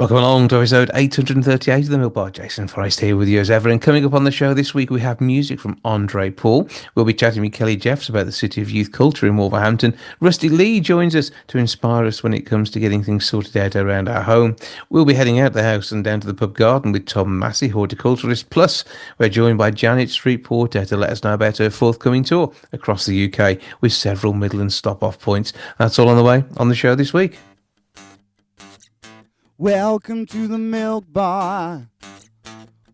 Welcome along to episode 838 of the Milk Bar. Jason Forrest here with you as ever. And coming up on the show this week, we have music from Andre Paul. We'll be chatting with Kelly Jeffs about the City of Youth Culture in Wolverhampton. Rustie Lee joins us to inspire us when it comes to getting things sorted out around our home. We'll be heading out the house and down to the pub garden with Tom Massey, horticulturist. Plus, we're joined by Janet Street Porter to let us know about her forthcoming tour across the UK with several Midland stop-off points. That's all on the way on the show this week. Welcome to the Milk Bar.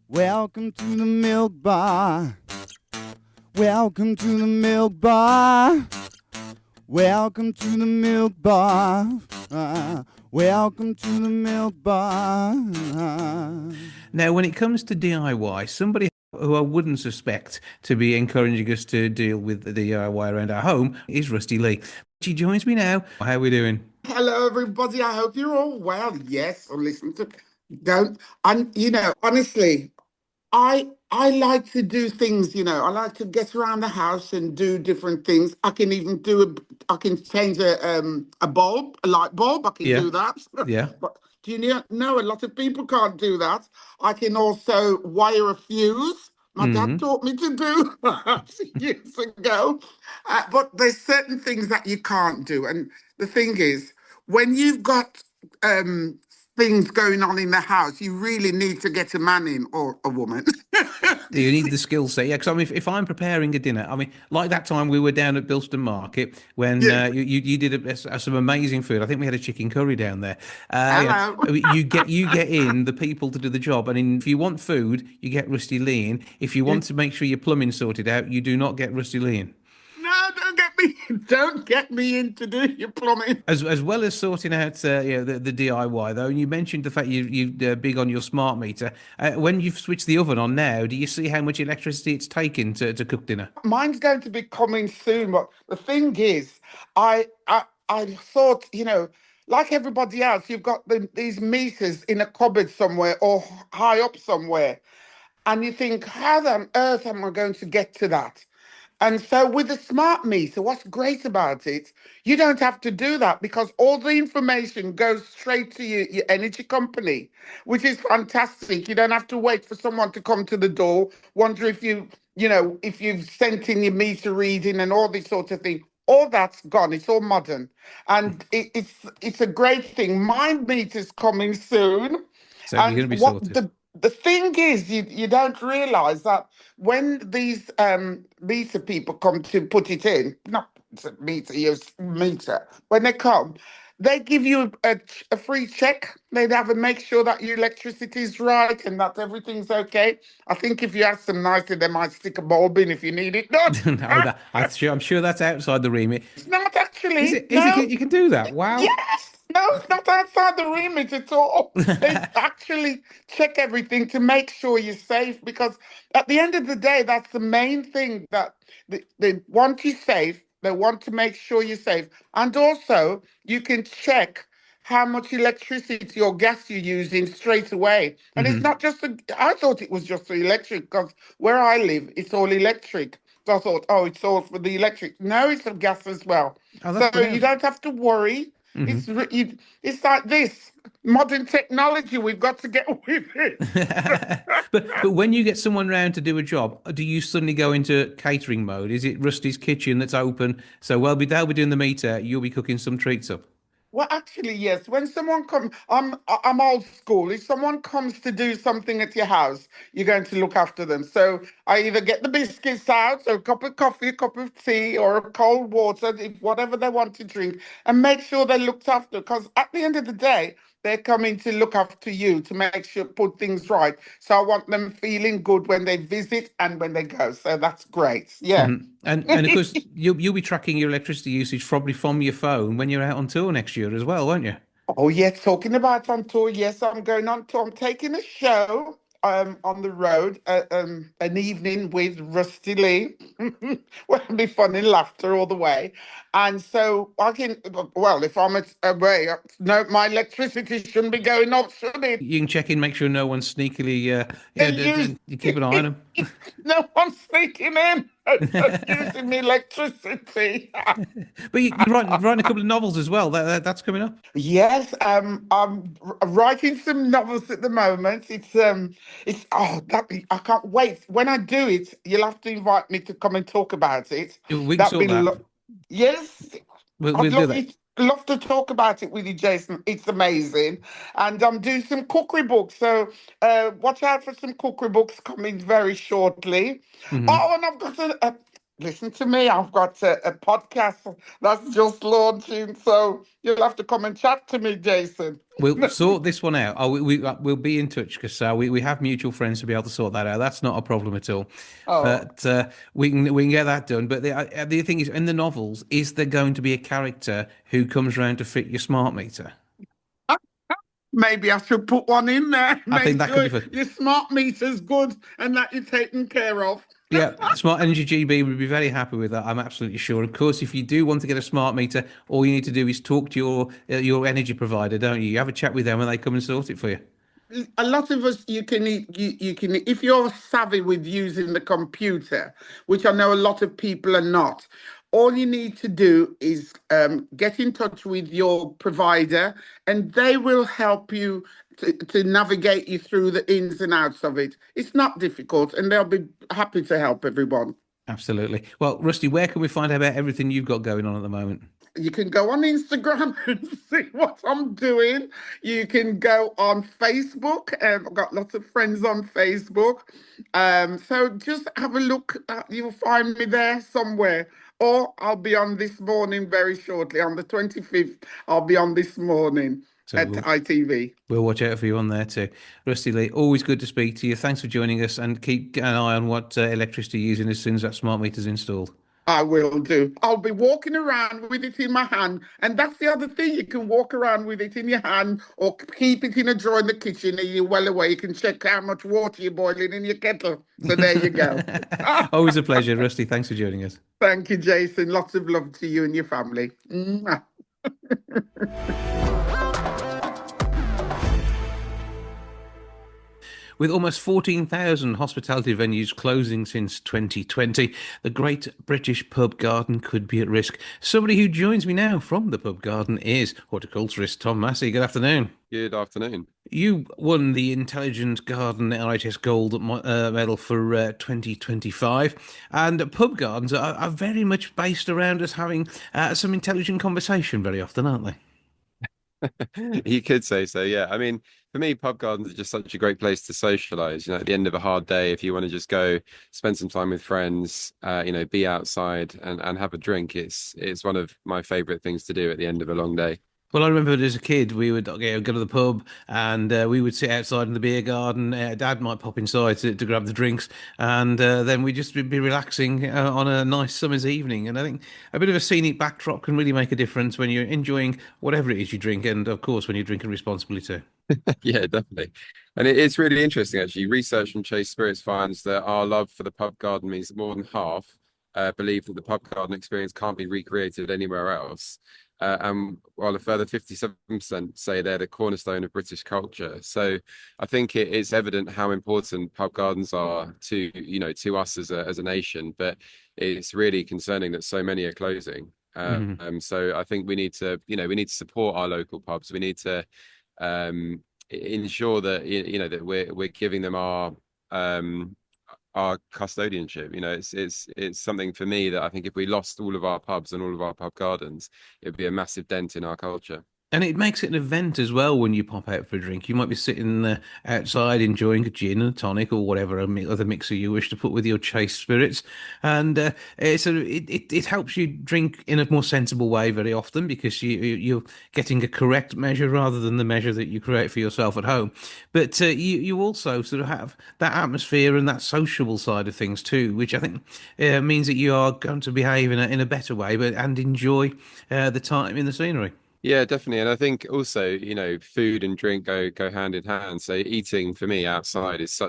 Welcome to the Milk Bar. Welcome to the Milk Bar. Welcome to the Milk Bar. Welcome to the Milk Bar. Now, when it comes to DIY, somebody who I wouldn't suspect to be encouraging us to deal with the DIY around our home is Rustie Lee. She joins me now. How are we doing? Hello, everybody. I hope you're all well. Yes, or listen to don't. And honestly, I like to do things. I like to get around the house and do different things. I can even I can change a bulb, a light bulb. I can do that. Yeah. But do you know a lot of people can't do that? I can also wire a fuse. My dad taught me to do years ago. But there's certain things that you can't do. And the thing is, when you've got things going on in the house, you really need to get a man in or a woman. Do you need the skill set? Yeah, because I mean, if I'm preparing a dinner, I mean, like that time we were down at Bilston Market when you did some amazing food. I think we had a chicken curry down there. Hello. You get in the people to do the job, and if you want food, you get Rustie Lee in. If you want to make sure your plumbing's sorted out, you do not get Rustie Lee in. No, don't get me in to do your plumbing. As well as sorting out the DIY though, and you mentioned the fact you're big on your smart meter. When you've switched the oven on now, do you see how much electricity it's taking to cook dinner? Mine's going to be coming soon, but the thing is, I thought, like everybody else, you've got these meters in a cupboard somewhere or high up somewhere, and you think, how on earth am I going to get to that? And so with the smart meter, what's great about it, you don't have to do that because all the information goes straight to your energy company, which is fantastic. You don't have to wait for someone to come to the door, wonder if if you've sent in your meter reading and all this sort of thing. All that's gone. It's all modern. And it's a great thing. My meter's coming soon. So you're going to be sorted. The thing is, you don't realise that when these meter people come to put it in, not meter, meter, when they come, they give you a free check. They have to make sure that your electricity is right and that everything's okay. I think if you ask them nicely, they might stick a bulb in if you need it. No, I'm sure that's outside the remit. It's not actually. Is it? You can do that? Wow. Yes. No, it's not outside the remit at all. They actually check everything to make sure you're safe because at the end of the day, that's the main thing that they want you safe. They want to make sure you're safe. And also, you can check how much electricity or gas you're using straight away. And it's not just, I thought it was just the electric because where I live, it's all electric. So I thought, oh, it's all for the electric. No, it's the gas as well. Oh, that's so brilliant. You don't have to worry. It's like this modern technology. We've got to get with it. but when you get someone round to do a job, do you suddenly go into catering mode? Is it Rustie's kitchen that's open? So they'll be doing the meter. You'll be cooking some treats up. Well, actually, yes. When someone comes, I'm old school. If someone comes to do something at your house, you're going to look after them. So I either get the biscuits out, or a cup of coffee, a cup of tea, or a cold water, whatever they want to drink, and make sure they're looked after. Because at the end of the day, they're coming to look after you to make sure put things right. So I want them feeling good when they visit and when they go. So that's great. Yeah. And of course you'll be tracking your electricity usage probably from your phone when you're out on tour next year as well, won't you? Oh yes, talking about on tour. Yes, I'm going on tour. I'm taking a show on the road, an evening with Rustie Lee. Well, it'll be fun and laughter all the way. And so I can, well, if I'm away, no, my electricity shouldn't be going off, should it? You can check in, make sure no one's sneakily, you keep an eye on them. No one's sneaking in. using electricity. But you're writing a couple of novels as well. That's coming up. Yes, I'm writing some novels at the moment. It's I can't wait. When I do it, you'll have to invite me to come and talk about it. We can That'd be sort that. yes. I'd We'll do that. love to talk about it with you, Jason. It's amazing, and I'm doing some cookery books. So watch out for some cookery books coming very shortly. Hmm. Oh, and I've got listen to me. I've got a podcast that's just launching, so you'll have to come and chat to me, Jason. We'll sort this one out. We'll be in touch because we have mutual friends to be able to sort that out. That's not a problem at all. Oh. But we can get that done. But the thing is, in the novels, is there going to be a character who comes around to fit your smart meter? Maybe I should put one in there. I think Make that could be sure fun. your smart meter's good and that you're taken care of. Yeah, Smart Energy GB would be very happy with that. I'm absolutely sure. Of course, if you do want to get a smart meter, all you need to do is talk to your energy provider, don't you? You have a chat with them and they come and sort it for you. A lot of us, you can, if you're savvy with using the computer, which I know a lot of people are not. All you need to do is get in touch with your provider, and they will help you to navigate you through the ins and outs of it. It's not difficult, and they'll be happy to help everyone. Absolutely. Well, Rusty, where can we find out about everything you've got going on at the moment? You can go on Instagram and see what I'm doing. You can go on Facebook. I've got lots of friends on Facebook. So just have a look. You'll find me there somewhere. Or I'll be on this morning very shortly. On the 25th, I'll be on this morning So at ITV. we'll watch out for you on there too. Rusty Lee, always good to speak to you. Thanks for joining us and keep an eye on what electricity you're using as soon as that smart meter's installed. I will do. I'll be walking around with it in my hand. And that's the other thing. You can walk around with it in your hand or keep it in a drawer in the kitchen and you're well away. You can check how much water you're boiling in your kettle. So there you go. Always a pleasure, Rusty. Thanks for joining us. Thank you, Jason. Lots of love to you and your family. Mwah. With almost 14,000 hospitality venues closing since 2020, the Great British Pub Garden could be at risk. Somebody who joins me now from the pub garden is horticulturist Tom Massey. Good afternoon. Good afternoon. You won the Intelligent Garden NHS Gold medal for 2025, and pub gardens are very much based around us having some intelligent conversation very often, aren't they? You could say so, yeah. I mean, for me, pub gardens are just such a great place to socialize. At the end of a hard day, if you want to just go spend some time with friends, be outside and have a drink, it's one of my favorite things to do at the end of a long day. Well, I remember as a kid, we would go to the pub and we would sit outside in the beer garden. Dad might pop inside to grab the drinks, and then we'd just be relaxing on a nice summer's evening. And I think a bit of a scenic backdrop can really make a difference when you're enjoying whatever it is you drink, and of course, when you're drinking responsibly too. Yeah, definitely. And it's really interesting, actually. Research from Chase Spirits finds that our love for the pub garden means that more than half believe that the pub garden experience can't be recreated anywhere else. And while a further 57% say they're the cornerstone of British culture. So I think it's evident how important pub gardens are to us as a nation, but it's really concerning that so many are closing. So I think we need to support our local pubs. We need to ensure that that we're giving them our custodianship. It's something for me that I think if we lost all of our pubs and all of our pub gardens, it'd be a massive dent in our culture. And it makes it an event as well when you pop out for a drink. You might be sitting outside enjoying a gin and a tonic or whatever other mixer you wish to put with your Chase spirits, and it helps you drink in a more sensible way very often because you're getting a correct measure rather than the measure that you create for yourself at home. But you also sort of have that atmosphere and that sociable side of things too, which I think means that you are going to behave in a better way, and enjoy the time in the scenery. Yeah, definitely. And I think also, food and drink go hand in hand. So eating for me outside is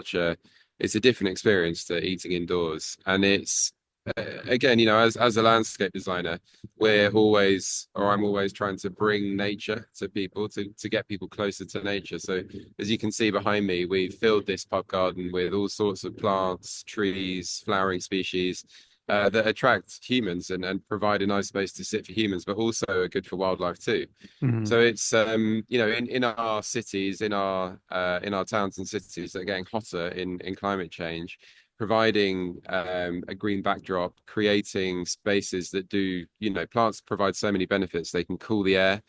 it's a different experience to eating indoors. And it's again, as a landscape designer, I'm always trying to bring nature to people to get people closer to nature. So as you can see behind me, we've filled this pub garden with all sorts of plants, trees, flowering species. that attract humans and provide a nice space to sit for humans, but also are good for wildlife too. Mhm. So it's in our cities, in our towns and cities that are getting hotter in climate change, providing a green backdrop, creating spaces that do, plants provide so many benefits. They can cool the air,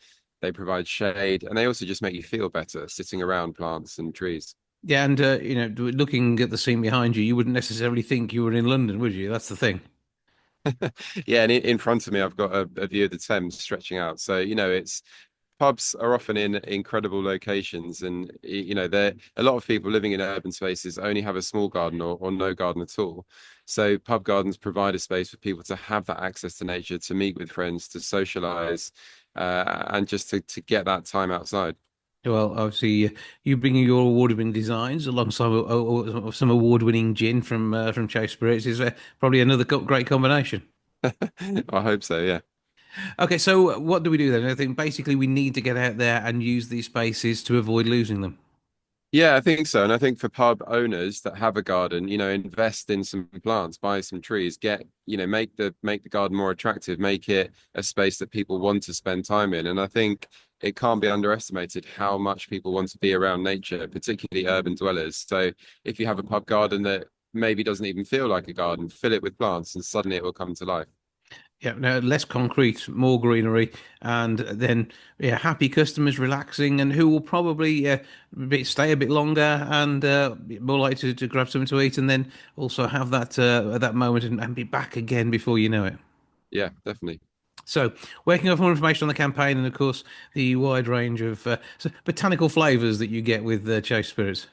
they provide shade, and they also just make you feel better sitting around plants and trees. Yeah, and looking at the scene behind you, you wouldn't necessarily think you were in London, would you? That's the thing. Yeah, and in front of me, I've got a view of the Thames stretching out. So, it's pubs are often in incredible locations, and there a lot of people living in urban spaces only have a small garden or no garden at all. So pub gardens provide a space for people to have that access to nature, to meet with friends, to socialize, and just to get that time outside. Well, obviously, you bringing your award-winning designs alongside some award-winning gin from Chase Spirits is probably another great combination. I hope so, yeah. Okay, so what do we do then? I think basically we need to get out there and use these spaces to avoid losing them. Yeah, I think so. And I think for pub owners that have a garden, invest in some plants, buy some trees, make the garden more attractive, make it a space that people want to spend time in. And I think it can't be underestimated how much people want to be around nature, particularly urban dwellers. So if you have a pub garden that maybe doesn't even feel like a garden, fill it with plants and suddenly it will come to life. Yeah, no, less concrete, more greenery, and then happy customers relaxing, and who will probably stay a bit longer and be more likely to grab something to eat, and then also have that moment and be back again before you know it. Yeah, definitely. So, where can you have more information on the campaign and, of course, the wide range of botanical flavours that you get with Chase Spirits?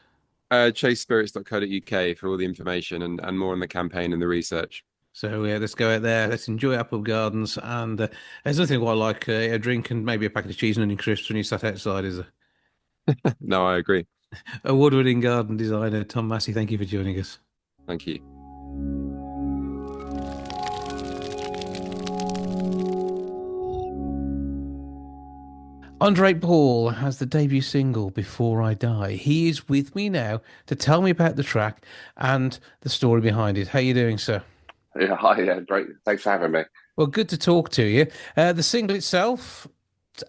Chasespirits.co.uk for all the information and more on the campaign and the research. So, yeah, let's go out there, let's enjoy our pub gardens, and there's nothing quite like a drink and maybe a packet of cheese and onion crisps when you sat outside, is there? No, I agree. Award-winning garden designer Tom Massey, thank you for joining us. Thank you. Andre Paul has the debut single Before I Die. He is with me now to tell me about the track and the story behind it. How you doing, sir? Yeah, hi, yeah, great. Thanks for having me. Well, good to talk to you. The single itself,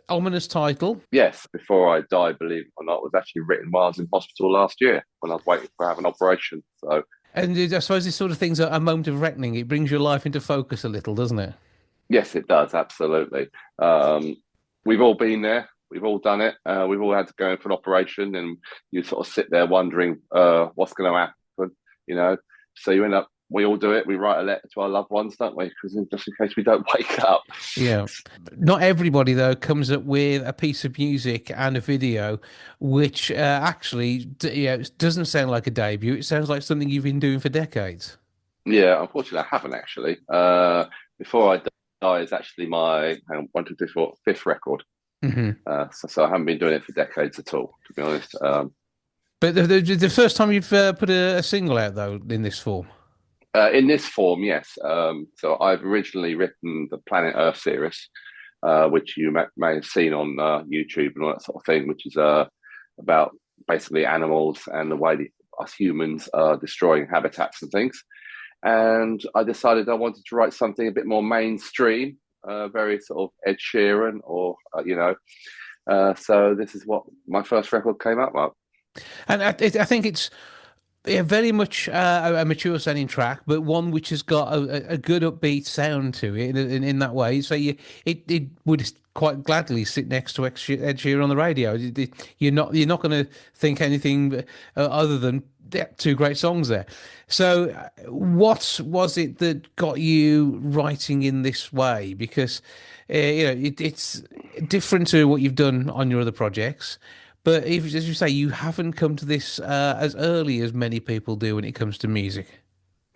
ominous title. Yes, Before I Die, believe it or not, was actually written while I was in hospital last year when I was waiting for have an operation. So, And I suppose this sort of thing's a moment of reckoning. It brings your life into focus a little, doesn't it? yes, it does, absolutely. We've all been there. We've all done it. We've all had to go in for an operation, and you sort of sit there wondering what's going to happen, you know. So you end up, we all do it. We write a letter to our loved ones, don't we? Because just in case we don't wake up. Yeah. Not everybody, though, comes up with a piece of music and a video which actually doesn't sound like a debut. It sounds like something you've been doing for decades. Yeah, unfortunately, I haven't actually. Before I Die is actually my hang on, one, two, three, four, fifth record. Hmm. So I haven't been doing it for decades at all, to be honest. But the first time you've put a single out, though, in this form. In this form, yes. So I've originally written the Planet Earth series, which you may have seen on YouTube and all that sort of thing, which is about basically animals and the way us humans are destroying habitats and things. And I decided I wanted to write something a bit more mainstream, very sort of Ed Sheeran so this is what my first record came up with. And I think it's very much a mature sounding track, but one which has got a good upbeat sound to it in that way. So it would quite gladly sit next to Ed Sheeran on the radio. You're not going to think anything other than two great songs there. So what was it that got you writing in this way? Because it's different to what you've done on your other projects. But as you say, you haven't come to this as early as many people do when it comes to music.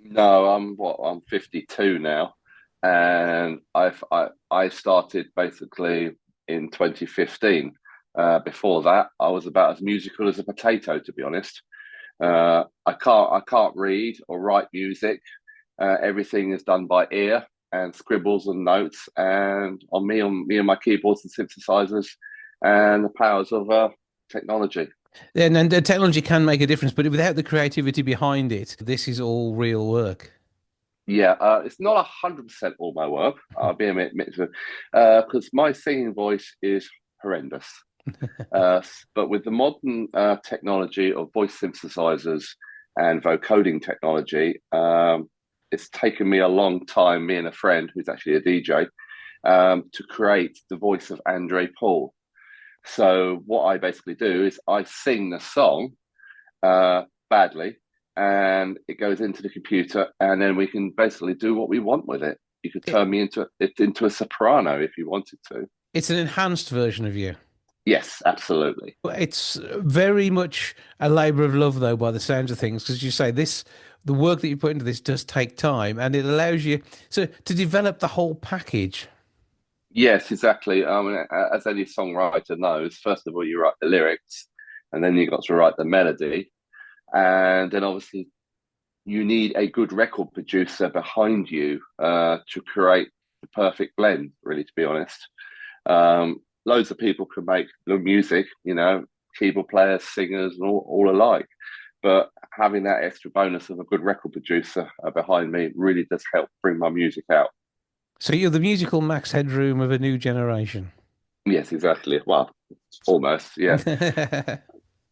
No, I'm 52 now, and I started basically in 2015. Before that, I was about as musical as a potato, to be honest. I can't read or write music. Everything is done by ear and scribbles and notes, and on me and my keyboards and synthesizers, and the powers of technology. And the technology can make a difference, but without the creativity behind it, this is all real work. Yeah, it's not 100% all my work. I'll be admitted to, because my singing voice is horrendous. But with the modern technology of voice synthesizers and vocoding technology, it's taken me a long time, me and a friend who's actually a DJ, to create the voice of Andre Paul. So what I basically do is I sing the song badly, and it goes into the computer, and then we can basically do what we want with it. You could turn me into a soprano if you wanted to. It's an enhanced version of you. Yes, absolutely. It's very much a labor of love, though, by the sounds of things, because you say the work that you put into this does take time, and it allows you to develop the whole package. Yes, exactly. I mean, as any songwriter knows, first of all, you write the lyrics, and then you got to write the melody, and then obviously you need a good record producer behind you to create the perfect blend. Really, to be honest, loads of people can make the music, keyboard players, singers, and all alike. But having that extra bonus of a good record producer behind me really does help bring my music out. So you're the musical Max Headroom of a new generation. Yes, exactly. Well, almost, yeah.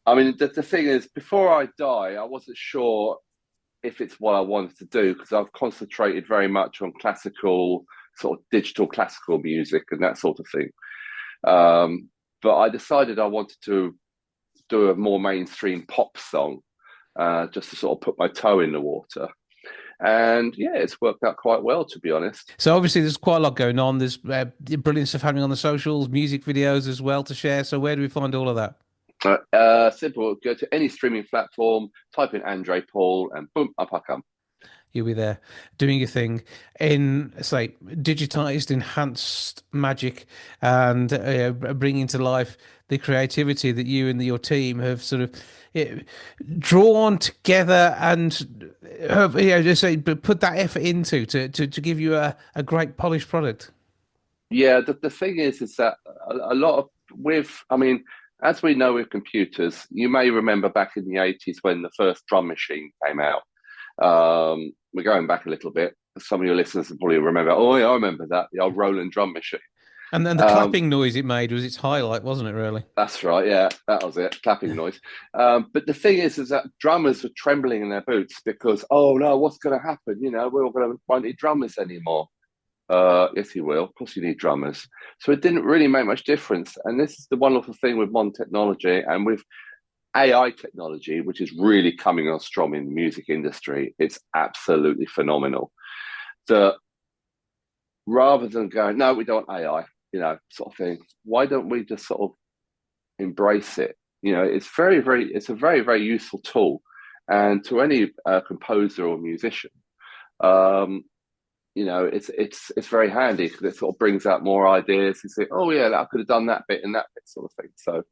I mean, the thing is, before I die, I wasn't sure if it's what I wanted to do, because I've concentrated very much on classical, sort of digital classical music and that sort of thing. But I decided I wanted to do a more mainstream pop song, just to sort of put my toe in the water. And yeah, it's worked out quite well, to be honest. So obviously there's quite a lot going on. There's brilliant stuff happening on the socials, music videos as well to share. So where do we find all of that? Simple. Go to any streaming platform, type in Andre Paul, and boom, up I come. You'll be there doing your thing in, say, digitized, enhanced magic, and bringing to life the creativity that you and your team have sort of drawn together and have, just say, put that effort into to give you a great polished product. Yeah, the thing is that a lot of I mean, as we know with computers, you may remember back in the 80s when the first drum machine came out. We're going back a little bit. Some of your listeners will probably remember, oh, yeah, I remember that, the old Roland drum machine. And then the clapping noise it made was its highlight, wasn't it, really? That's right, yeah, that was it, clapping noise. But the thing is that drummers were trembling in their boots because, oh, no, what's going to happen? Won't need drummers anymore. Yes, you will. Of course, you need drummers. So it didn't really make much difference. And this is the wonderful thing with modern technology and with AI technology, which is really coming on strong in the music industry. It's absolutely phenomenal. That rather than going, no, we don't want AI, sort of thing, why don't we just sort of embrace it? It's it's a very, very useful tool. And to any composer or musician, it's very handy because it sort of brings out more ideas. You say, oh yeah, I could have done that bit and that bit, sort of thing. So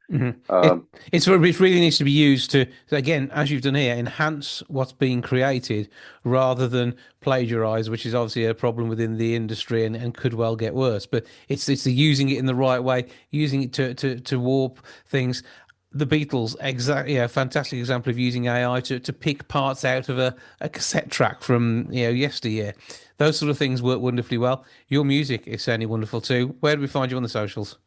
it really needs to be used to, again, as you've done here, enhance what's being created rather than plagiarize, which is obviously a problem within the industry and could well get worse. But it's the using it in the right way, using it to warp things. The Beatles, exactly, a fantastic example of using AI to pick parts out of a cassette track from yesteryear. Those sort of things work wonderfully well. Your music is certainly wonderful too. Where do we find you on the socials?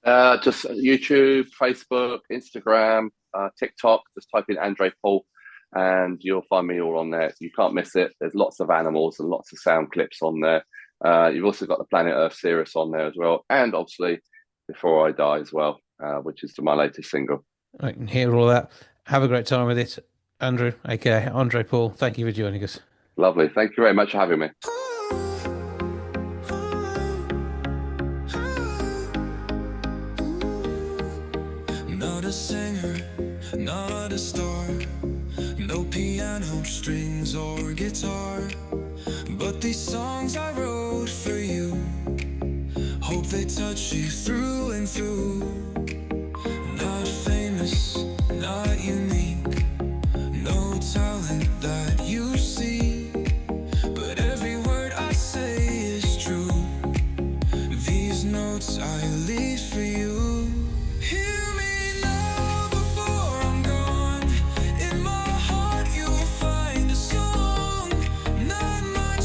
Just YouTube, Facebook, Instagram, TikTok. Just type in Andre Paul, and you'll find me all on there. You can't miss it. There's lots of animals and lots of sound clips on there. You've also got the Planet Earth series on there as well, and obviously Before I Die as well, which is my latest single. I can hear all that. Have a great time with it, Andrew, aka Andre Paul. Thank you for joining us. Lovely. Thank you very much for having me. Not a singer, not a star, no piano strings or guitar, but these songs I wrote for you, hope they touch you through and through. Not famous, not unique, no talent that you see, but every word I say is true. These notes I leave for you. Hear me now before I'm gone. In my heart you'll find a song. Not much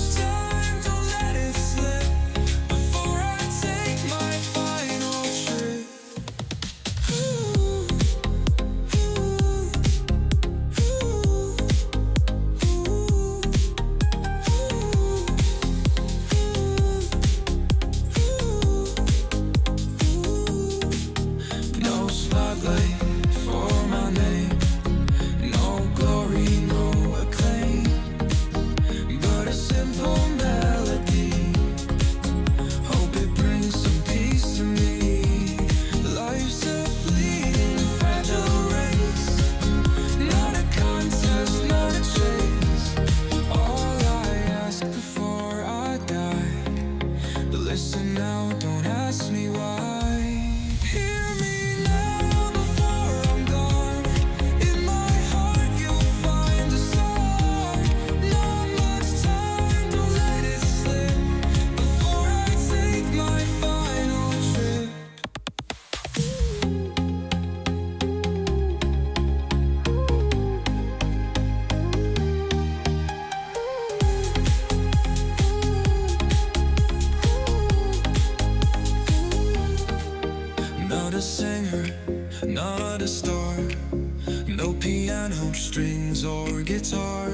no piano strings or guitar.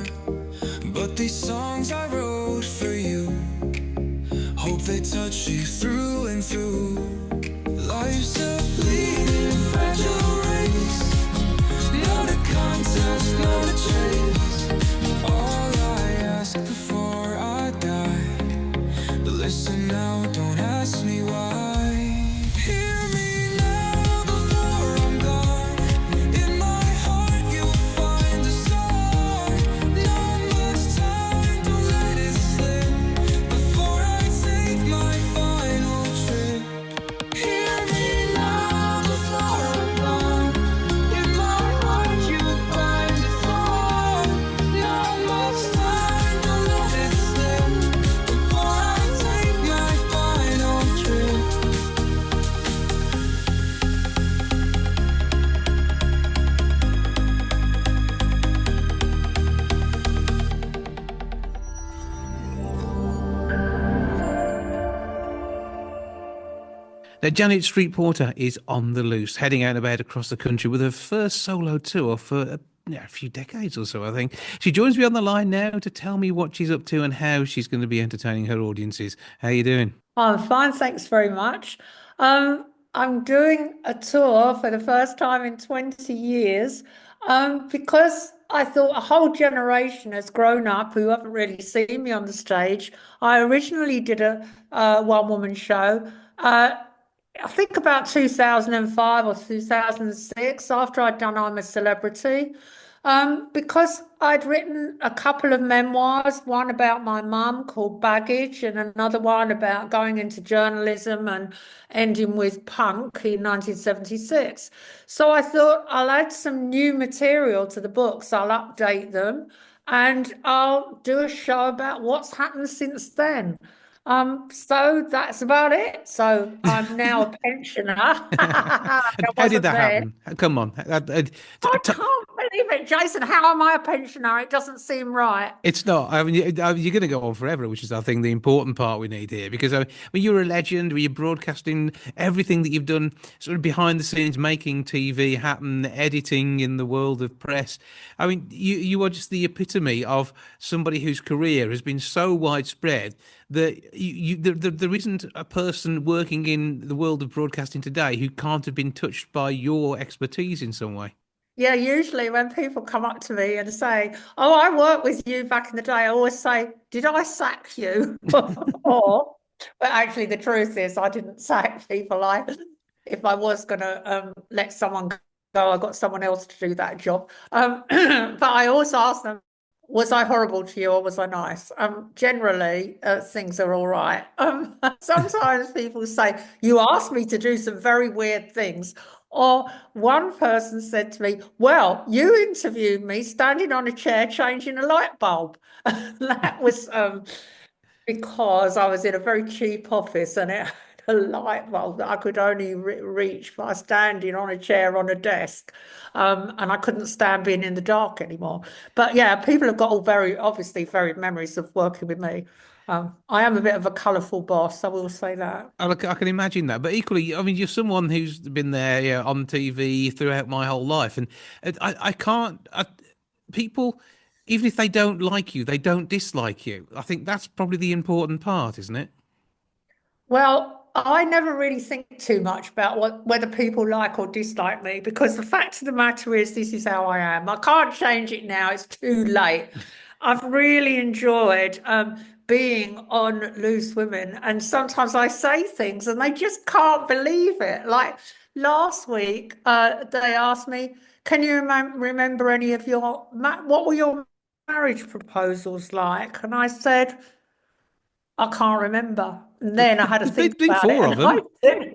But these songs I wrote for you, hope they touch you through and through. Life's a fleeting, fragile race, not a contest, not a chase. All I ask before I die, but listen now, don't ask me why. Hear me now before I'm gone. In my heart you'll find a song. Not much time, don't let it slip before I take my final trip. Hear me now before I'm gone. In my heart you'll find a song. Not much time, don't let it slip before I take my final trip. Now, Janet Street Porter is on the loose, heading out and about across the country with her first solo tour for a few decades or so, I think. She joins me on the line now to tell me what she's up to and how she's going to be entertaining her audiences. How you doing? I'm fine, thanks very much. I'm doing a tour for the first time in 20 years because I thought a whole generation has grown up who haven't really seen me on the stage. I originally did a one-woman show. I think about 2005 or 2006, after I'd done I'm a Celebrity, because I'd written a couple of memoirs, one about my mum called Baggage, and another one about going into journalism and ending with punk in 1976. So I thought I'll add some new material to the books, I'll update them, and I'll do a show about what's happened since then. So that's about it. So I'm now a pensioner. I How did wasn't that then. happen? Come on. I can't believe it, Jason. How am I a pensioner? It doesn't seem right. It's not. I mean, you're going to go on forever, which is, I think, the important part we need here. Because I mean, you're a legend. You're broadcasting everything that you've done, sort of behind the scenes, making TV happen, editing in the world of press. I mean, you are just the epitome of somebody whose career has been so widespread that there isn't a person working in the world of broadcasting today who can't have been touched by your expertise in some way. Yeah, usually when people come up to me and say, "Oh, I worked with you back in the day," I always say, "Did I sack you?" Or, but actually, the truth is, I didn't sack people. If I was going to let someone go, I got someone else to do that job. But I also asked them, "Was I horrible to you or was I nice?" Generally, things are all right. Sometimes people say, "You asked me to do some very weird things." Or one person said to me, "Well, you interviewed me standing on a chair changing a light bulb." That was because I was in a very cheap office and it had a light bulb that I could only reach by standing on a chair on a desk. And I couldn't stand being in the dark anymore. But yeah, people have got all very, obviously, very memories of working with me. I am a bit of a colourful boss, I will say that. I can imagine that, but equally, I mean, you're someone who's been there, yeah, on TV throughout my whole life, and I can't. People, even if they don't like you, they don't dislike you. I think that's probably the important part, isn't it? Well, I never really think too much about whether people like or dislike me because the fact of the matter is this is how I am. I can't change it now. It's too late. I've really enjoyed being on Loose Women, and sometimes I say things and they just can't believe it. Like last week, they asked me, "Can you remember any of what were your marriage proposals like?" And I said, "I can't remember." And then I had to There's think been about it, four and of them. I did.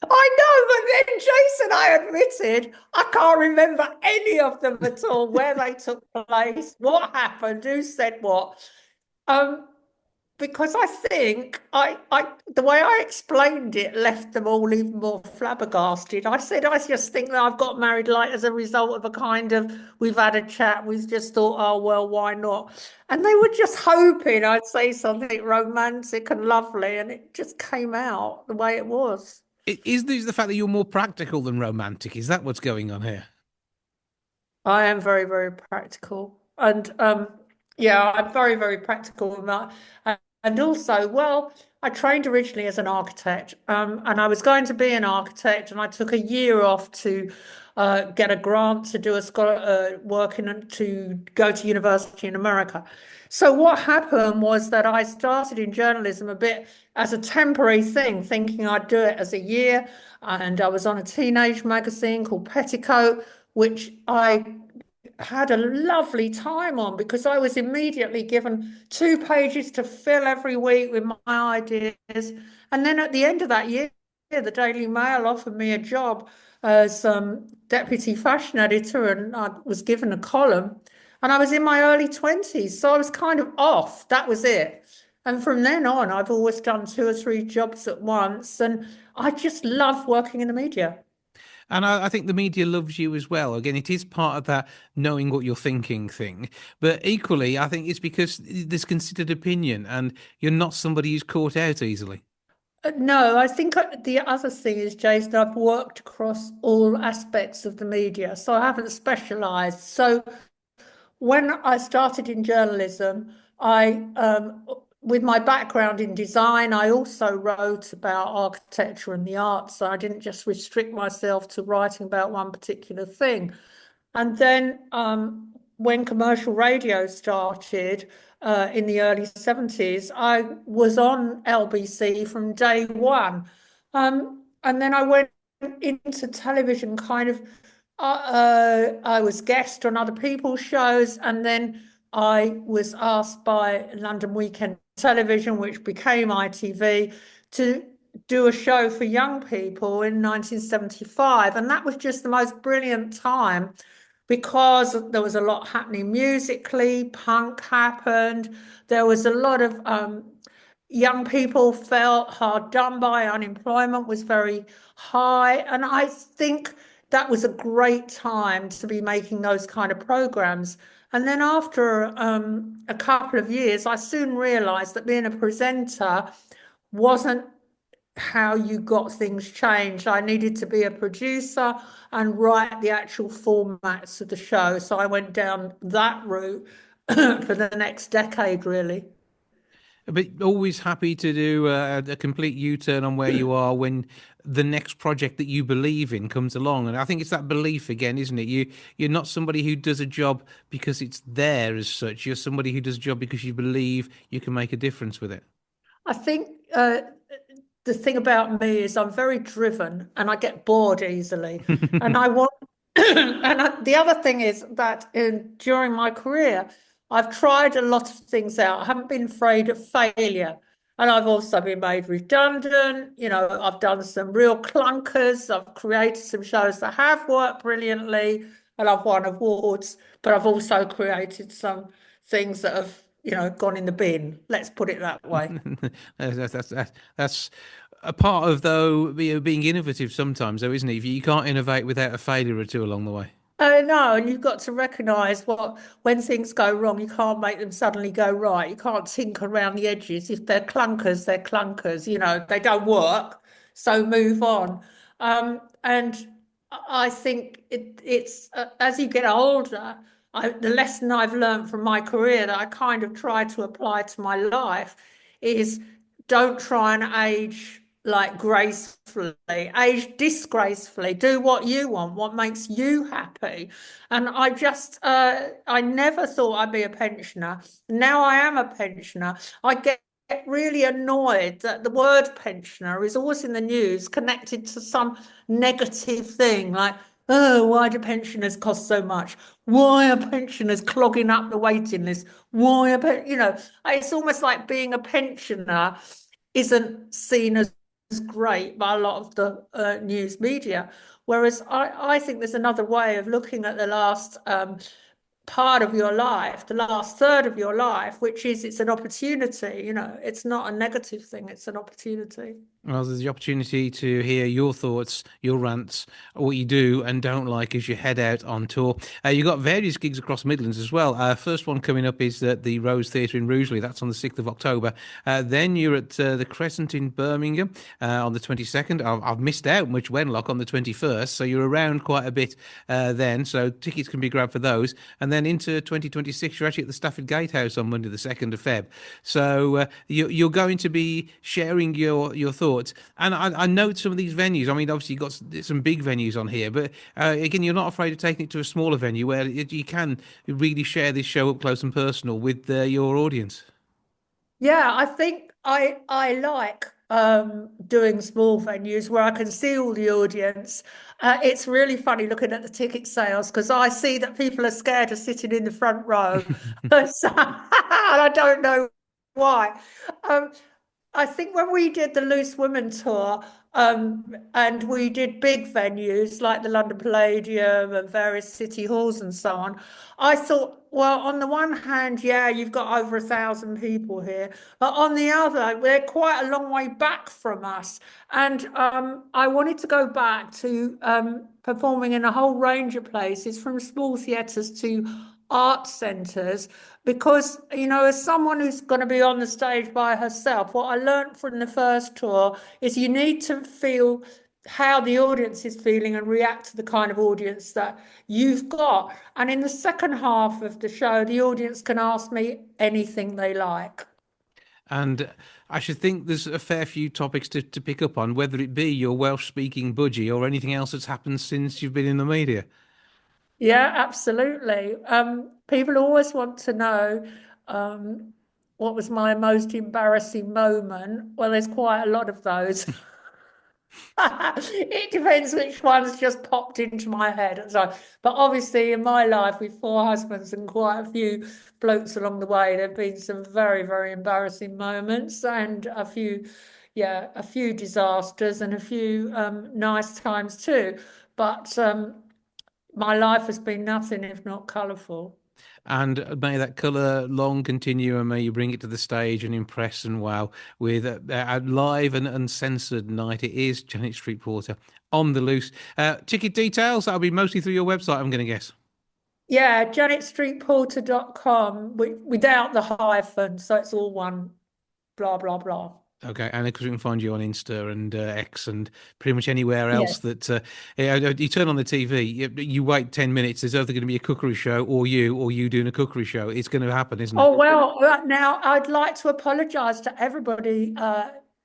I know, but then Jason, I admitted I can't remember any of them at all, where they took place, what happened, who said what. Um, because I think the way I explained it left them all even more flabbergasted. I said, I just think that I've got married like as a result of a kind of, we've had a chat, we've just thought, oh, well, why not? And they were just hoping I'd say something romantic and lovely, and it just came out the way it was. Is this the fact that you're more practical than romantic? Is that what's going on here? I am very, very practical. And yeah, I'm very, very practical in that. And also, well, I trained originally as an architect, and I was going to be an architect, and I took a year off to get a grant to do a scholar work to go to university in America. So what happened was that I started in journalism a bit as a temporary thing, thinking I'd do it as a year, and I was on a teenage magazine called Petticoat, which I had a lovely time on because I was immediately given 2 pages to fill every week with my ideas. And then at the end of that year, the Daily Mail offered me a job as deputy fashion editor, and I was given a column. And I was in my early 20s, so I was kind of off. That was it. And from then on, I've always done 2 or 3 jobs at once, and I just love working in the media. And I think the media loves you as well. Again, it is part of that knowing what you're thinking thing. But equally, I think it's because there's considered opinion and you're not somebody who's caught out easily. No, I think the other thing is, Jason, I've worked across all aspects of the media, so I haven't specialised. So when I started in journalism, with my background in design, I also wrote about architecture and the arts. So I didn't just restrict myself to writing about one particular thing. And then when commercial radio started in the early 70s, I was on LBC from day one. And then I went into television kind of, I was guest on other people's shows, and then I was asked by London Weekend Television, which became ITV, to do a show for young people in 1975. And that was just the most brilliant time because there was a lot happening musically, punk happened, there was a lot of young people felt hard done by, unemployment was very high. And I think that was a great time to be making those kind of programs. And then after a couple of years, I soon realized that being a presenter wasn't how you got things changed. I needed to be a producer and write the actual formats of the show. So I went down that route for the next decade, really. But always happy to do a complete U-turn on where you are when the next project that you believe in comes along. And I think it's that belief again, isn't it? You're not somebody who does a job because it's there as such. You're somebody who does a job because you believe you can make a difference with it. I think the thing about me is I'm very driven and I get bored easily. And I want, the other thing is that during my career, I've tried a lot of things out. I haven't been afraid of failure. And I've also been made redundant. You know, I've done some real clunkers. I've created some shows that have worked brilliantly and I've won awards, but I've also created some things that have, gone in the bin. Let's put it that way. That's a part of though being innovative sometimes, though, isn't it? You can't innovate without a failure or two along the way. Oh no, and you've got to recognise when things go wrong, you can't make them suddenly go right. You can't tinker around the edges. If they're clunkers, they're clunkers. They don't work, so move on. And I think it's as you get older, the lesson I've learned from my career that I kind of try to apply to my life is don't try and age like gracefully, age disgracefully, do what you want, what makes you happy. And I never thought I'd be a pensioner. Now I am a pensioner. I get really annoyed that the word pensioner is always in the news connected to some negative thing like, oh, why do pensioners cost so much? Why are pensioners clogging up the waiting list? It's almost like being a pensioner isn't seen as great by a lot of the news media. Whereas I think there's another way of looking at the last part of your life, the last third of your life, which is it's an opportunity. It's not a negative thing, it's an opportunity. Well, there's the opportunity to hear your thoughts, your rants, what you do and don't like as you head out on tour. You've got various gigs across Midlands as well. First one coming up is at the Rose Theatre in Rugeley. That's on the 6th of October. Then you're at the Crescent in Birmingham on the 22nd. I've missed out Much Wenlock on the 21st, so you're around quite a bit then. So tickets can be grabbed for those. And then into 2026, you're actually at the Stafford Gatehouse on Monday, the 2nd of Feb. So you're going to be sharing your thoughts. And I note some of these venues. I mean, obviously, you've got some big venues on here, but again, you're not afraid of taking it to a smaller venue where you can really share this show up close and personal with your audience. Yeah, I think I like doing small venues where I can see all the audience. It's really funny looking at the ticket sales because I see that people are scared of sitting in the front row. So, and I don't know why. I think when we did the Loose Women tour, and we did big venues like the London Palladium and various city halls and so on, I thought, well, on the one hand, yeah, you've got over 1,000 people here, but on the other, they're quite a long way back from us. And I wanted to go back to performing in a whole range of places, from small theatres to art centres, because, you know, as someone who's going to be on the stage by herself, what I learned from the first tour is you need to feel how the audience is feeling and react to the kind of audience that you've got. And in the second half of the show, the audience can ask me anything they like. And I should think there's a fair few topics to pick up on, whether it be your Welsh-speaking budgie or anything else that's happened since you've been in the media. Yeah, absolutely. People always want to know what was my most embarrassing moment. Well, there's quite a lot of those. It depends which one's just popped into my head. So, but obviously, in my life with 4 husbands and quite a few blokes along the way, there've been some very, very embarrassing moments and a few disasters and a few nice times too. But my life has been nothing if not colourful. And may that colour long continue, and may you bring it to the stage and impress and wow with a live and uncensored night. It is Janet Street Porter on the Loose. Ticket details, that'll be mostly through your website, I'm going to guess. Yeah, janetstreetporter.com without the hyphen, so it's all one blah, blah, blah. Okay, and of course we can find you on Insta and X and pretty much anywhere else that you turn on the TV, you wait 10 minutes, there's either going to be a cookery show or you doing a cookery show. It's going to happen, isn't it? Oh, well, now I'd like to apologise to everybody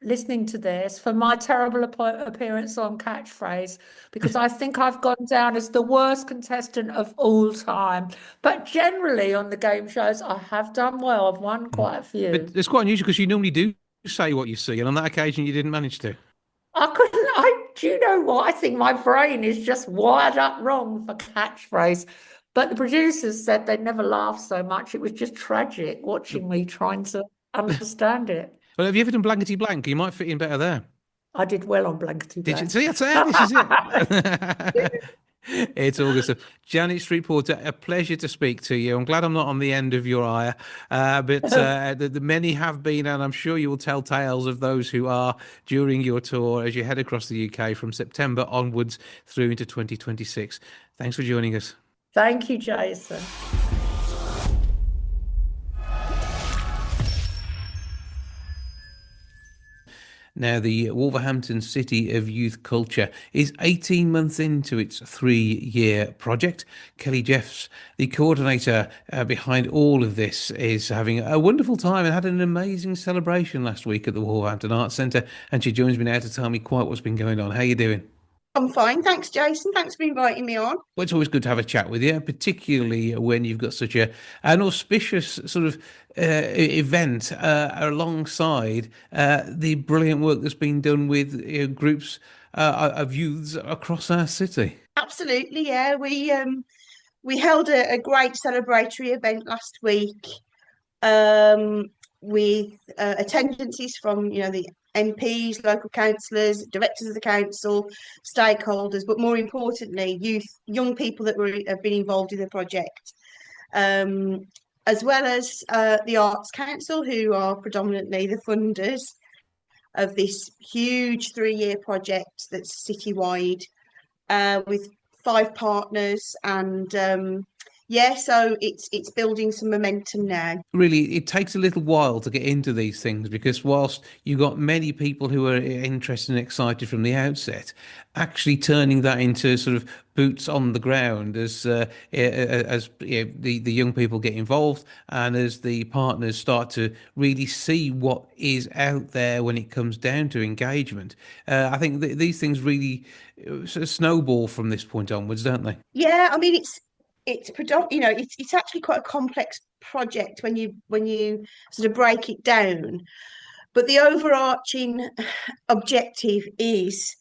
listening to this for my terrible appearance on Catchphrase, because I think I've gone down as the worst contestant of all time. But generally on the game shows, I have done well. I've won quite a few. But it's quite unusual because you normally do say what you see, and on that occasion you didn't manage to. Do you know what? I think my brain is just wired up wrong for Catchphrase. But the producers said they'd never laughed so much. It was just tragic watching me trying to understand it. Well, have you ever done Blankety Blank? You might fit in better there. I did well on Blankety Blank. Did you see? This is it. It's all good stuff. Janet Street Porter, a pleasure to speak to you. I'm glad I'm not on the end of your ire, but the many have been, and I'm sure you will tell tales of those who are during your tour as you head across the UK from September onwards through into 2026. Thanks for joining us. Thank you, Jason. Now, the Wolverhampton City of Youth Culture is 18 months into its 3-year project. Kelly Jeffs, the coordinator behind all of this, is having a wonderful time and had an amazing celebration last week at the Wolverhampton Arts Centre. And she joins me now to tell me quite what's been going on. How are you doing? I'm fine. Thanks, Jason. Thanks for inviting me on. Well, it's always good to have a chat with you, particularly when you've got such an auspicious sort of event alongside the brilliant work that's been done with groups of youths across our city. Absolutely, yeah. We held a great celebratory event last week with attendances from the MPs, local councillors, directors of the council, stakeholders, but more importantly, young people that have been involved in the project, as well as the Arts Council, who are predominantly the funders. of this huge 3-year project that's citywide, with 5 partners, and so it's building some momentum now. Really, it takes a little while to get into these things, because whilst you've got many people who are interested and excited from the outset, actually turning that into sort of boots on the ground as the young people get involved, and as the partners start to really see what is out there when it comes down to engagement. I think these things really sort of snowball from this point onwards, don't they? Yeah, I mean it's it's actually quite a complex project when you sort of break it down. But the overarching objective is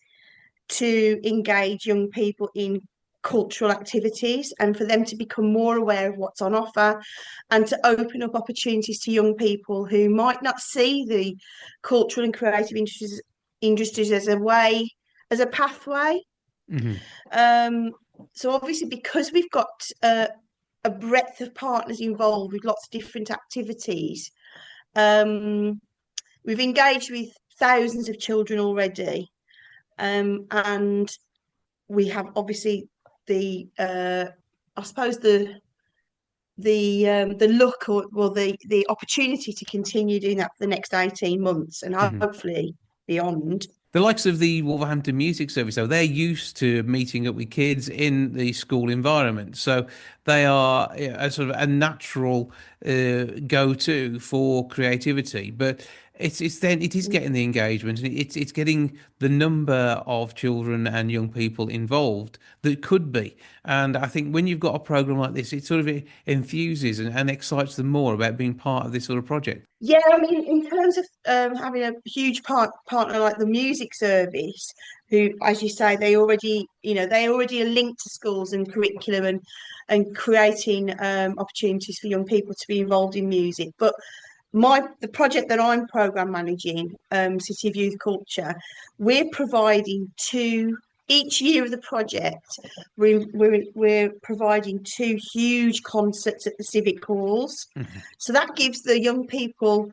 to engage young people in cultural activities, and for them to become more aware of what's on offer, and to open up opportunities to young people who might not see the cultural and creative industries as a pathway. Hmm. So obviously, because we've got a breadth of partners involved with lots of different activities, we've engaged with thousands of children already, and we have obviously I suppose the luck, or well the opportunity to continue doing that for the next 18 months, and hopefully beyond. The likes of the Wolverhampton Music Service, though, they're used to meeting up with kids in the school environment. So they are a sort of a natural go-to for creativity. But it is getting the engagement, and it's getting the number of children and young people involved that could be. And I think when you've got a program like this, it sort of enthuses and excites them more about being part of this sort of project. Yeah, I mean, in terms of having a huge partner like the music service, who, as you say, they already are linked to schools and curriculum, and creating opportunities for young people to be involved in music. But the project that I'm program managing, City of Youth Culture, we're providing each year of the project. We're providing 2 huge concerts at the civic halls. So that gives the young people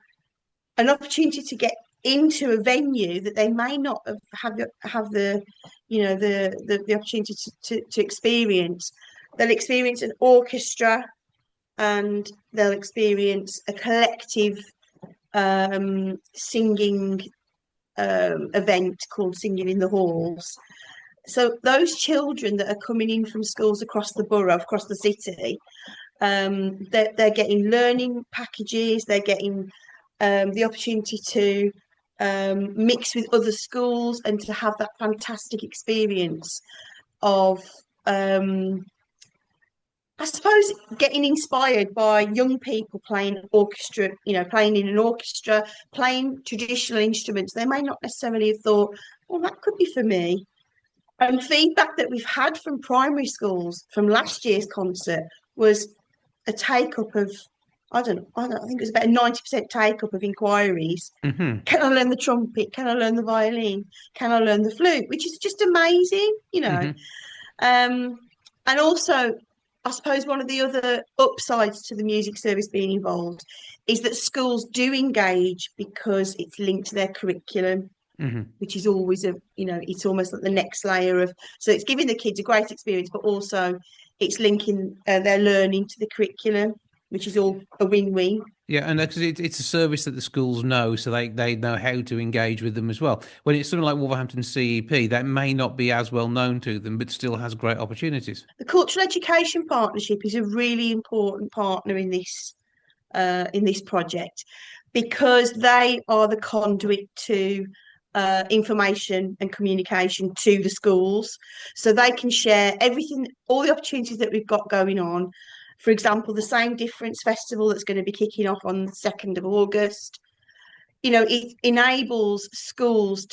an opportunity to get into a venue that they may not have the opportunity to experience. They'll experience an orchestra, and they'll experience a collective singing event called Singing in the Halls. So those children that are coming in from schools across the borough, across the city, they're getting learning packages. They're getting the opportunity to mix with other schools, and to have that fantastic experience of I suppose getting inspired by young people playing orchestra, playing in an orchestra, playing traditional instruments. They may not necessarily have thought, well, that could be for me. And feedback that we've had from primary schools from last year's concert was a take-up of, I think it was about a 90% take-up of inquiries. Hmm. Can I learn the trumpet? Can I learn the violin? Can I learn the flute? Which is just amazing, And also, I suppose one of the other upsides to the music service being involved is that schools do engage because it's linked to their curriculum, which is always it's almost like the next layer of, so it's giving the kids a great experience, but also it's linking their learning to the curriculum, which is all a win-win. Yeah, and because it's a service that the schools know, so they know how to engage with them as well. When it's something like Wolverhampton CEP, that may not be as well known to them, but still has great opportunities. The Cultural Education Partnership is a really important partner in this project, because they are the conduit to information and communication to the schools, so they can share everything, all the opportunities that we've got going on. For example, the Same Difference Festival that's going to be kicking off on the 2nd of August. It enables schools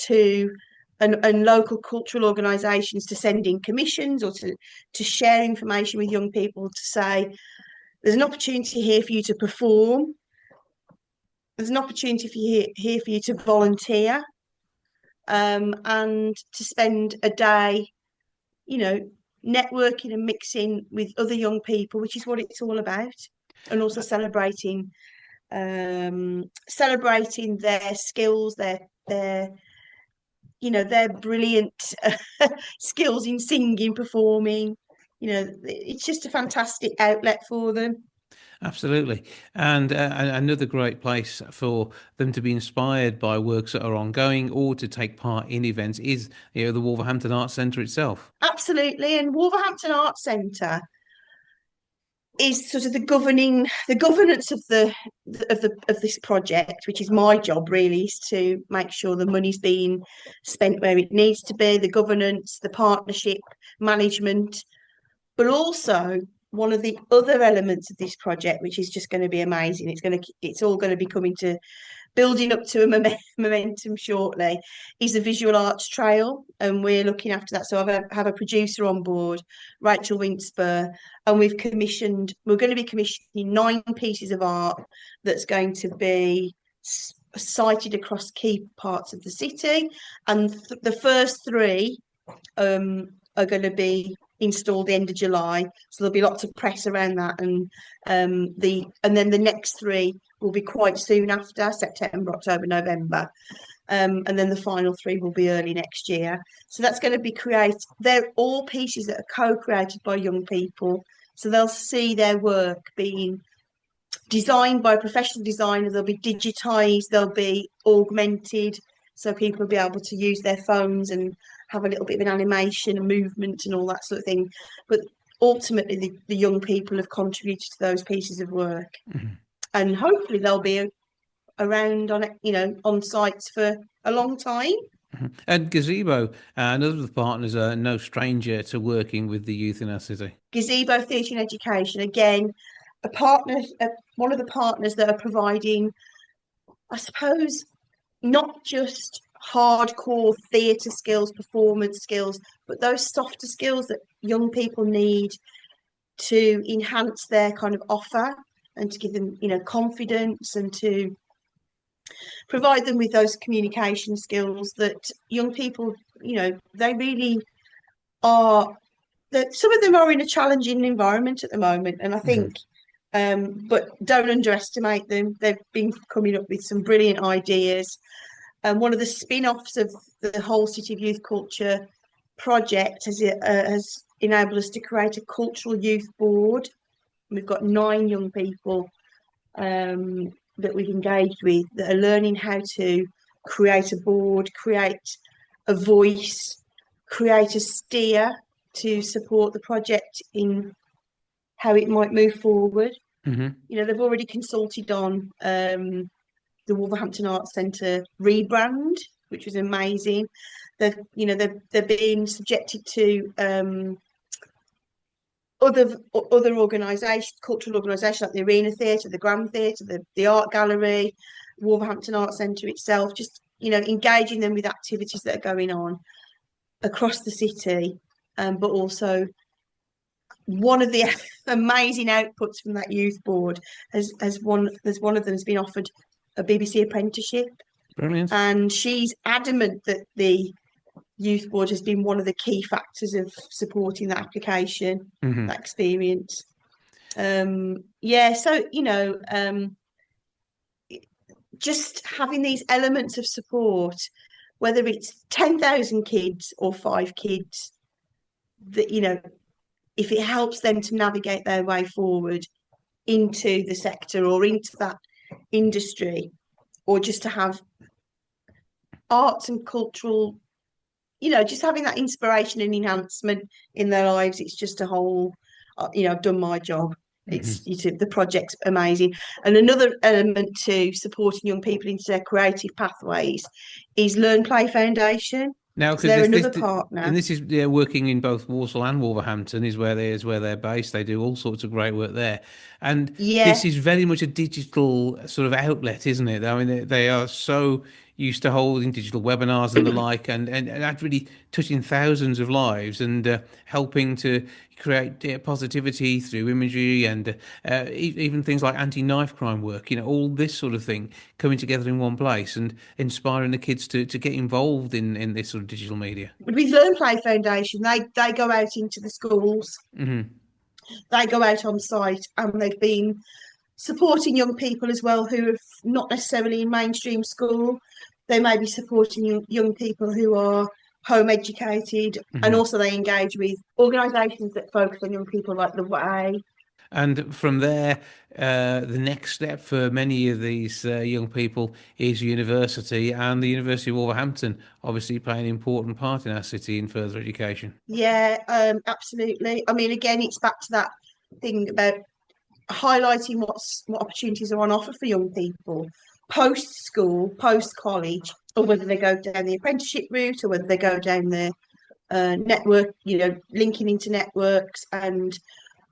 and local cultural organisations to send in commissions, or to share information with young people, to say, there's an opportunity here for you to perform. There's an opportunity here for you to volunteer, and to spend a day, networking and mixing with other young people, which is what it's all about. And also celebrating their skills, their their brilliant skills in singing, performing. It's just a fantastic outlet for them. Absolutely. And another great place for them to be inspired by works that are ongoing or to take part in events is, the Wolverhampton Arts Centre itself. Absolutely. And Wolverhampton Arts Centre is sort of the governance of this project, which is my job really, is to make sure the money's being spent where it needs to be, the governance, the partnership, management, but also one of the other elements of this project, which is just going to be amazing. It's all going to be coming to building up to a momentum shortly, is the visual arts trail, and we're looking after that. So I have a producer on board, Rachel Winspur, and we're going to be commissioning 9 pieces of art that's going to be sited across key parts of the city, and the first 3 are going to be installed the end of July, so there'll be lots of press around that, and then the next 3 will be quite soon after, September, October, November, and then the final 3 will be early next year. So that's going to be they're all pieces that are co-created by young people, so they'll see their work being designed by a professional designer, they'll be digitized, they'll be augmented, so people will be able to use their phones and have a little bit of an animation and movement and all that sort of thing. But ultimately, the young people have contributed to those pieces of work, and hopefully they'll be around on sites for a long time. And Gazebo, another of the partners, are no stranger to working with the youth in our city. Gazebo Theatre and Education, again, one of the partners that are providing, I suppose, not just hardcore theatre skills, performance skills, but those softer skills that young people need to enhance their kind of offer and to give them, confidence, and to provide them with those communication skills that young people, they really are. That some of them are in a challenging environment at the moment, and I think. But don't underestimate them. They've been coming up with some brilliant ideas. One of the spin-offs of the whole City of Youth Culture project has enabled us to create a cultural youth board. We've got 9 young people that we've engaged with that are learning how to create a board, create a voice, create a steer to support the project in how it might move forward. They've already consulted on the Wolverhampton Arts Centre rebrand, which was amazing. They're being subjected to other organisations, cultural organisations like the Arena Theatre, the Grand Theatre, the Art Gallery, Wolverhampton Arts Centre itself, just engaging them with activities that are going on across the city, but also one of the amazing outputs from that youth board one of them has been offered a BBC apprenticeship. Brilliant. And she's adamant that the youth board has been one of the key factors of supporting that application, that experience. Just having these elements of support, whether it's 10,000 kids or 5 kids, that if it helps them to navigate their way forward into the sector or into that industry, or just to have arts and cultural, just having that inspiration and enhancement in their lives, it's just a whole, I've done my job. The project's amazing. And another element to supporting young people into their creative pathways is Learn Play Foundation. Now, because they're another partner, and this is working in both Walsall and Wolverhampton is where they're based. They do all sorts of great work there, and this is very much a digital sort of outlet, isn't it? I mean, they are so used to holding digital webinars and the like, and that's really touching thousands of lives and helping to create positivity through imagery and even things like anti-knife crime work, all this sort of thing coming together in one place and inspiring the kids to get involved in this sort of digital media. With Learn Play Foundation, they go out into the schools, they go out on site, and they've been supporting young people as well who are not necessarily in mainstream school. they may be supporting young people who are home educated, and also they engage with organisations that focus on young people like the Way. And from there, the next step for many of these young people is university, and the University of Wolverhampton obviously play an important part in our city in further education. Yeah, absolutely. I mean, again, it's back to that thing about highlighting what opportunities are on offer for young people post school, post college, or whether they go down the apprenticeship route or whether they go down the network, linking into networks. And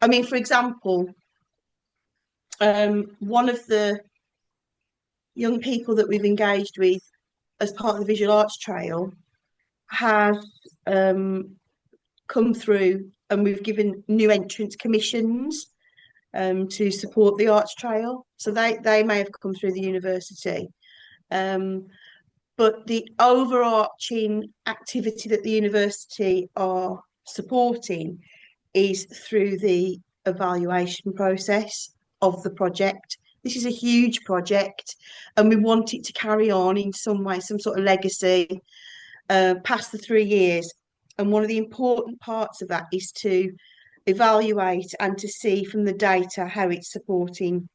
I mean, for example, one of the young people that we've engaged with as part of the Visual Arts Trail has come through, and we've given new entrants commissions to support the Arts Trail. So they may have come through the university. But the overarching activity that the university are supporting is through the evaluation process of the project. This is a huge project, and we want it to carry on in some way, some sort of legacy past the 3 years. And one of the important parts of that is to evaluate and to see from the data how it's supporting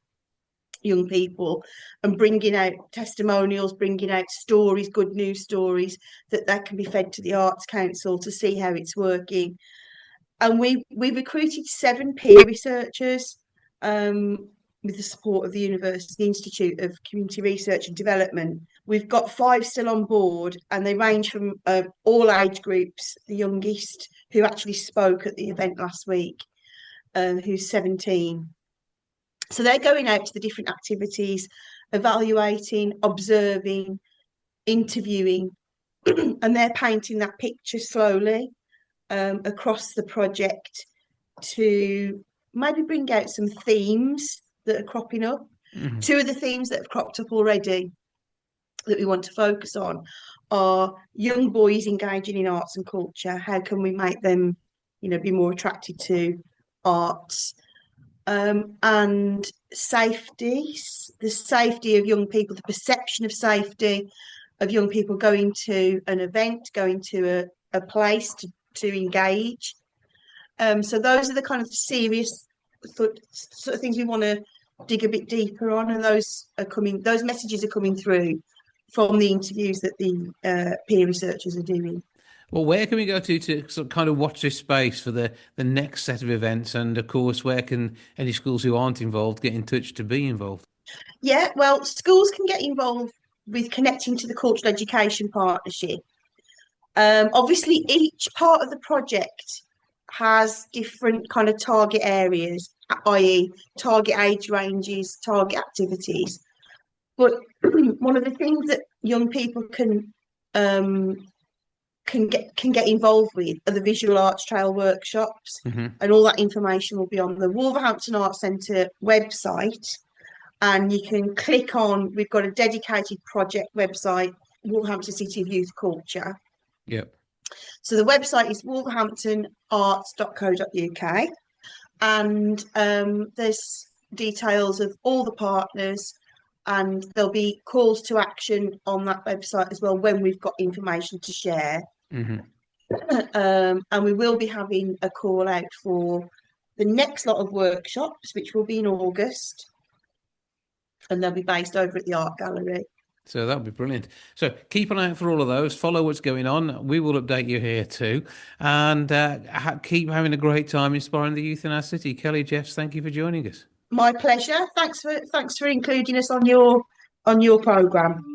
young people and bringing out testimonials, bringing out stories, good news stories that can be fed to the Arts Council to see how it's working. And we recruited 7 peer researchers with the support of the University Institute of Community Research and Development. We've got 5 still on board, and they range from all age groups. The youngest, who actually spoke at the event last week, who's 17. So they're going out to the different activities, evaluating, observing, interviewing, and they're painting that picture slowly across the project to maybe bring out some themes that are cropping up. 2 of the themes that have cropped up already that we want to focus on are young boys engaging in arts and culture. How can we make them, be more attracted to arts? And safety, the safety of young people, the perception of safety of young people going to an event, going to a place to engage. So those are the kind of serious sort of things we want to dig a bit deeper on, and those messages are coming through from the interviews that the peer researchers are doing. Well, where can we go to sort of kind of watch this space for the next set of events? And of course, where can any schools who aren't involved get in touch to be involved? Yeah, well, schools can get involved with connecting to the Cultural Education Partnership. Obviously, each part of the project has different kind of target areas, i.e. target age ranges, target activities. But one of the things that young people can get involved with are the Visual Arts Trail workshops, and all that information will be on the Wolverhampton Arts Centre website, and you can click on, we've got a dedicated project website, Wolverhampton City of Youth Culture. Yep. So the website is wolverhamptonarts.co.uk, and there's details of all the partners, and there'll be calls to action on that website as well when we've got information to share. And we will be having a call out for the next lot of workshops, which will be in August, and they'll be based over at the Art Gallery. So that'll be brilliant. So keep an eye out for all of those. Follow what's going on. We will update you here too, and keep having a great time inspiring the youth in our city. Kelly Jeffs, thank you for joining us. My pleasure. Thanks for including us on your programme.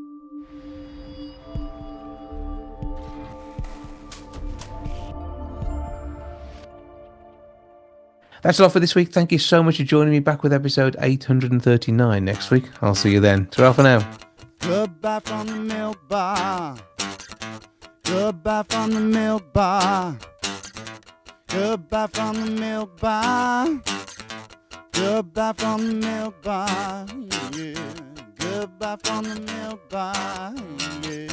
That's all for this week. Thank you so much for joining me. Back with episode 839 next week. I'll see you then. Ta-ra for now. Goodbye from the milk bar. Goodbye from the milk bar. Goodbye from the milk bar. Goodbye from the milk bar. Yeah. Goodbye from the milk bar. Yeah.